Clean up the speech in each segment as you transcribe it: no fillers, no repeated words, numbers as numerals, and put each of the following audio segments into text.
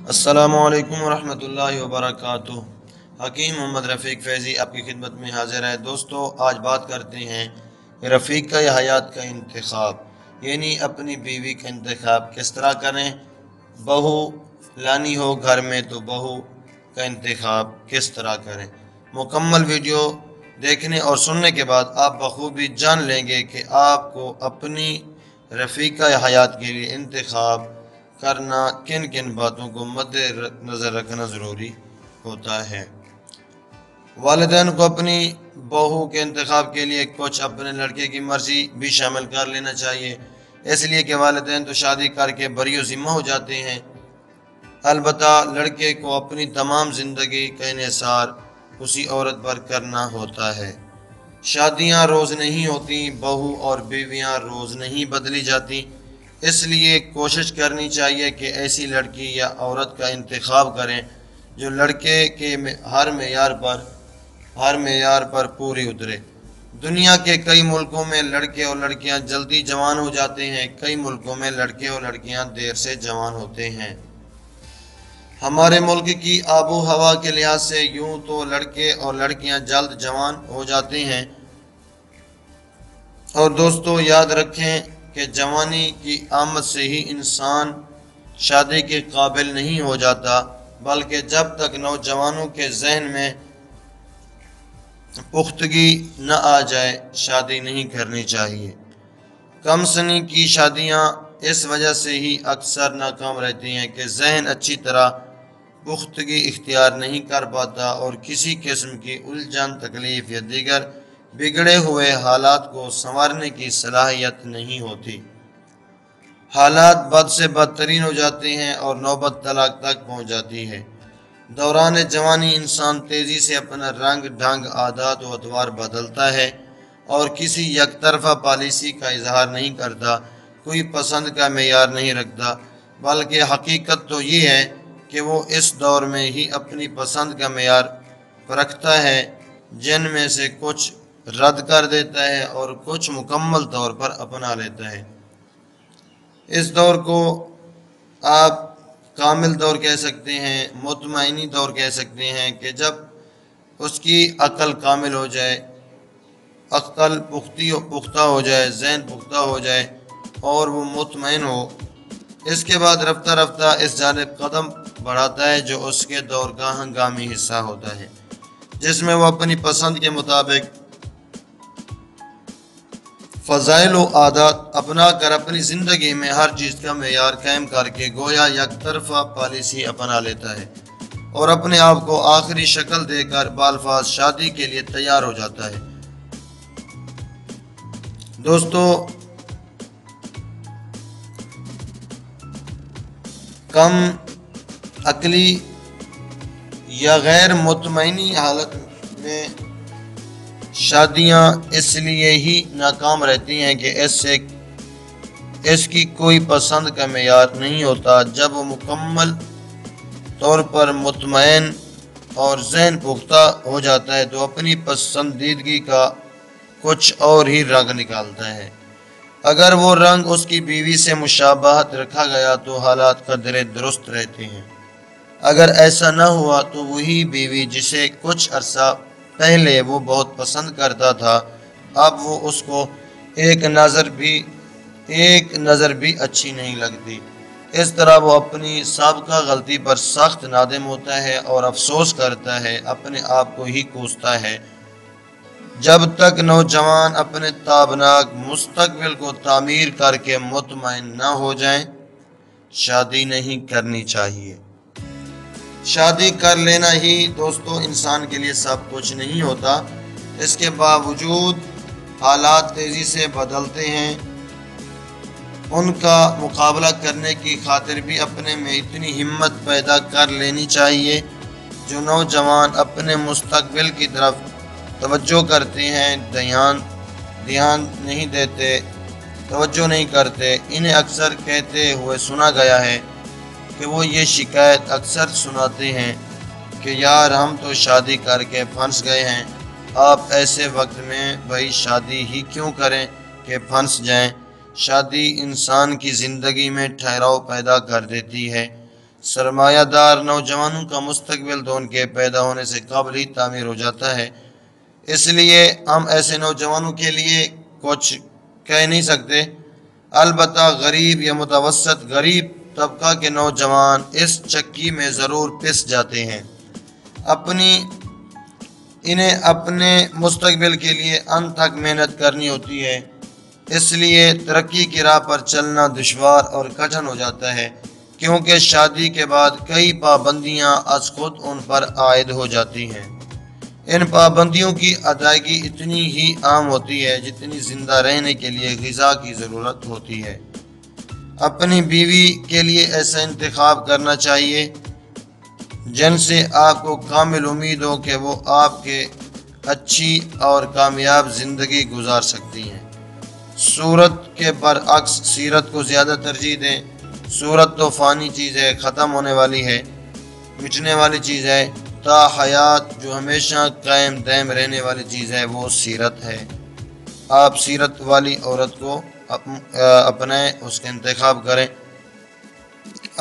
السلام علیکم ورحمۃ اللہ وبرکاتہ۔ حکیم محمد رفیق فیضی آپ کی خدمت میں حاضر ہے۔ دوستو، آج بات کرتے ہیں رفیقہ حیات کا انتخاب، یعنی اپنی بیوی کا انتخاب کس طرح کریں۔ بہو لانی ہو گھر میں تو بہو کا انتخاب کس طرح کریں۔ مکمل ویڈیو دیکھنے اور سننے کے بعد آپ بخوبی جان لیں گے کہ آپ کو اپنی رفیقہ حیات کے لیے انتخاب کرنا کن کن باتوں کو مد نظر رکھنا ضروری ہوتا ہے۔ والدین کو اپنی بہو کے انتخاب کے لیے کچھ اپنے لڑکے کی مرضی بھی شامل کر لینا چاہیے، اس لیے کہ والدین تو شادی کر کے بری و ذمہ ہو جاتے ہیں، البتہ لڑکے کو اپنی تمام زندگی کا انحصار اسی عورت پر کرنا ہوتا ہے۔ شادیاں روز نہیں ہوتی، بہو اور بیویاں روز نہیں بدلی جاتی، اس لیے کوشش کرنی چاہیے کہ ایسی لڑکی یا عورت کا انتخاب کریں جو لڑکے کے ہر معیار پر پوری اترے۔ دنیا کے کئی ملکوں میں لڑکے اور لڑکیاں جلدی جوان ہو جاتے ہیں، کئی ملکوں میں لڑکے اور لڑکیاں دیر سے جوان ہوتے ہیں۔ ہمارے ملک کی آب و ہوا کے لحاظ سے یوں تو لڑکے اور لڑکیاں جلد جوان ہو جاتے ہیں، اور دوستو یاد رکھیں کہ جوانی کی آمد سے ہی انسان شادی کے قابل نہیں ہو جاتا، بلکہ جب تک نوجوانوں کے ذہن میں پختگی نہ آ جائے شادی نہیں کرنی چاہیے۔ کم سنی کی شادیاں اس وجہ سے ہی اکثر ناکام رہتی ہیں کہ ذہن اچھی طرح پختگی اختیار نہیں کر پاتا اور کسی قسم کی الجھن، تکلیف یا دیگر بگڑے ہوئے حالات کو سنوارنے کی صلاحیت نہیں ہوتی۔ حالات بد سے بدترین ہو جاتے ہیں اور نوبت طلاق تک پہنچ جاتی ہے۔ دوران جوانی انسان تیزی سے اپنا رنگ ڈھنگ، عادات و اطوار بدلتا ہے اور کسی یک طرفہ پالیسی کا اظہار نہیں کرتا، کوئی پسند کا معیار نہیں رکھتا، بلکہ حقیقت تو یہ ہے کہ وہ اس دور میں ہی اپنی پسند کا معیار پرکھتا ہے، جن میں سے کچھ رد کر دیتا ہے اور کچھ مکمل طور پر اپنا لیتا ہے۔ اس دور کو آپ کامل دور کہہ سکتے ہیں، مطمئنی دور کہہ سکتے ہیں، کہ جب اس کی عقل کامل ہو جائے، عقل پختہ ہو جائے، ذہن پختہ ہو جائے اور وہ مطمئن ہو، اس کے بعد رفتہ رفتہ اس جانب قدم بڑھاتا ہے جو اس کے دور کا ہنگامی حصہ ہوتا ہے، جس میں وہ اپنی پسند کے مطابق فضائل و عادات اپنا کر اپنی زندگی میں ہر چیز کا معیار قائم کر کے گویا یک طرفہ پالیسی اپنا لیتا ہے اور اپنے آپ کو آخری شکل دے کر بالفاظ شادی کے لیے تیار ہو جاتا ہے۔ دوستو، کم عقلی یا غیر مطمئنی حالت میں شادیاں اس لیے ہی ناکام رہتی ہیں کہ اس کی کوئی پسند کا معیار نہیں ہوتا۔ جب وہ مکمل طور پر مطمئن اور ذہن پختہ ہو جاتا ہے تو اپنی پسندیدگی کا کچھ اور ہی رنگ نکالتا ہے۔ اگر وہ رنگ اس کی بیوی سے مشابہت رکھا گیا تو حالات قدرے درست رہتے ہیں، اگر ایسا نہ ہوا تو وہی بیوی جسے کچھ عرصہ پہلے وہ بہت پسند کرتا تھا، اب وہ اس کو ایک نظر بھی اچھی نہیں لگتی۔ اس طرح وہ اپنی سابقہ غلطی پر سخت نادم ہوتا ہے اور افسوس کرتا ہے، اپنے آپ کو ہی کوستا ہے۔ جب تک نوجوان اپنے تابناک مستقبل کو تعمیر کر کے مطمئن نہ ہو جائیں، شادی نہیں کرنی چاہیے۔ شادی کر لینا ہی دوستو انسان کے لیے سب کچھ نہیں ہوتا، اس کے باوجود حالات تیزی سے بدلتے ہیں، ان کا مقابلہ کرنے کی خاطر بھی اپنے میں اتنی ہمت پیدا کر لینی چاہیے۔ جو نوجوان اپنے مستقبل کی طرف توجہ کرتے ہیں، توجہ نہیں کرتے، انہیں اکثر کہتے ہوئے سنا گیا ہے کہ وہ یہ شکایت اکثر سناتے ہیں کہ یار ہم تو شادی کر کے پھنس گئے ہیں۔ آپ ایسے وقت میں بھائی شادی ہی کیوں کریں کہ پھنس جائیں۔ شادی انسان کی زندگی میں ٹھہراؤ پیدا کر دیتی ہے، سرمایہ دار نوجوانوں کا مستقبل تو ان کے پیدا ہونے سے قبل ہی تعمیر ہو جاتا ہے، اس لیے ہم ایسے نوجوانوں کے لیے کچھ کہہ نہیں سکتے۔ البتہ غریب یا متوسط غریب طبقہ کے نوجوان اس چکی میں ضرور پس جاتے ہیں۔ انہیں اپنے مستقبل کے لیے انت تک محنت کرنی ہوتی ہے، اس لیے ترقی کی راہ پر چلنا دشوار اور کٹھن ہو جاتا ہے، کیونکہ شادی کے بعد کئی پابندیاں از خود ان پر عائد ہو جاتی ہیں۔ ان پابندیوں کی ادائیگی اتنی ہی عام ہوتی ہے جتنی زندہ رہنے کے لیے غذا کی ضرورت ہوتی ہے۔ اپنی بیوی کے لیے ایسا انتخاب کرنا چاہیے جن سے آپ کو کامل امید ہو کہ وہ آپ کے اچھی اور کامیاب زندگی گزار سکتی ہیں۔ صورت کے برعکس سیرت کو زیادہ ترجیح دیں۔ صورت تو فانی چیز ہے، ختم ہونے والی ہے، مٹنے والی چیز ہے۔ تا حیات جو ہمیشہ قائم دائم رہنے والی چیز ہے وہ سیرت ہے۔ آپ سیرت والی عورت کو اپنائیں، اس کا انتخاب کریں۔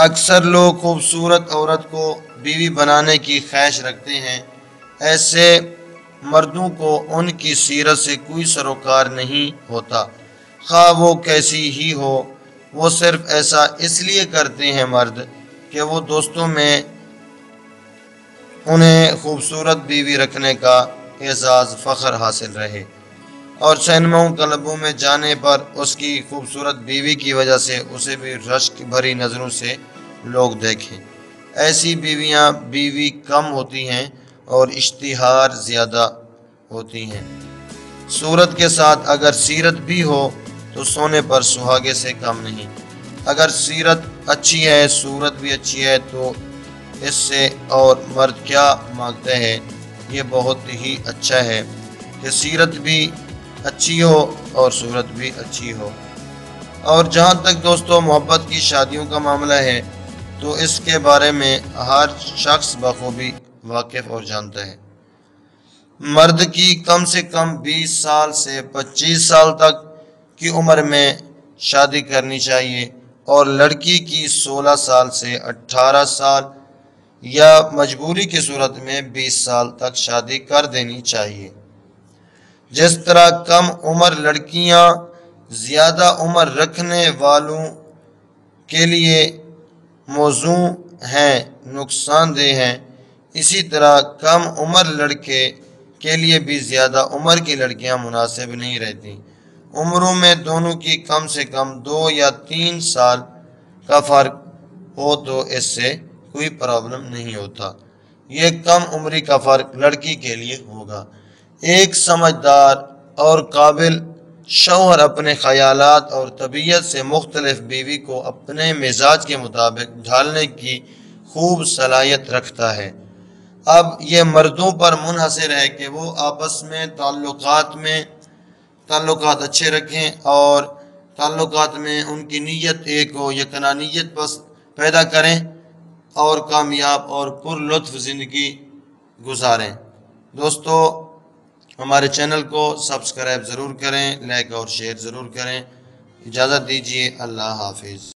اکثر لوگ خوبصورت عورت کو بیوی بنانے کی خواہش رکھتے ہیں۔ ایسے مردوں کو ان کی سیرت سے کوئی سروکار نہیں ہوتا، خواہ وہ کیسی ہی ہو۔ وہ صرف ایسا اس لیے کرتے ہیں مرد کہ وہ دوستوں میں انہیں خوبصورت بیوی رکھنے کا اعزاز فخر حاصل رہے، اور سینماؤں کلبوں میں جانے پر اس کی خوبصورت بیوی کی وجہ سے اسے بھی رشک بھری نظروں سے لوگ دیکھیں۔ ایسی بیوی کم ہوتی ہیں اور اشتہار زیادہ ہوتی ہیں۔ صورت کے ساتھ اگر سیرت بھی ہو تو سونے پر سہاگے سے کم نہیں۔ اگر سیرت اچھی ہے، صورت بھی اچھی ہے، تو اس سے اور مرد کیا مانگتے ہیں؟ یہ بہت ہی اچھا ہے کہ سیرت بھی اچھی ہو اور صورت بھی اچھی ہو۔ اور جہاں تک دوستو محبت کی شادیوں کا معاملہ ہے تو اس کے بارے میں ہر شخص بخوبی واقف اور جانتا ہے۔ مرد کی کم سے کم 20 سال سے 25 سال تک کی عمر میں شادی کرنی چاہیے، اور لڑکی کی 16 سال سے 18 سال یا مجبوری کی صورت میں 20 سال تک شادی کر دینی چاہیے۔ جس طرح کم عمر لڑکیاں زیادہ عمر رکھنے والوں کے لیے موزوں ہیں، نقصان دہ ہیں، اسی طرح کم عمر لڑکے کے لیے بھی زیادہ عمر کی لڑکیاں مناسب نہیں رہتی۔ عمروں میں دونوں کی کم سے کم 2 یا 3 سال کا فرق ہو تو اس سے کوئی پرابلم نہیں ہوتا۔ یہ کم عمری کا فرق لڑکی کے لیے ہوگا۔ ایک سمجھدار اور قابل شوہر اپنے خیالات اور طبیعت سے مختلف بیوی کو اپنے مزاج کے مطابق ڈھالنے کی خوب صلاحیت رکھتا ہے۔ اب یہ مردوں پر منحصر ہے کہ وہ آپس میں تعلقات اچھے رکھیں اور تعلقات میں ان کی نیت ایک ہو، یکانیت پیدا کریں اور کامیاب اور پر لطف زندگی گزاریں۔ دوستو ہمارے چینل کو سبسکرائب ضرور کریں، لائک اور شیئر ضرور کریں۔ اجازت دیجیے، اللہ حافظ۔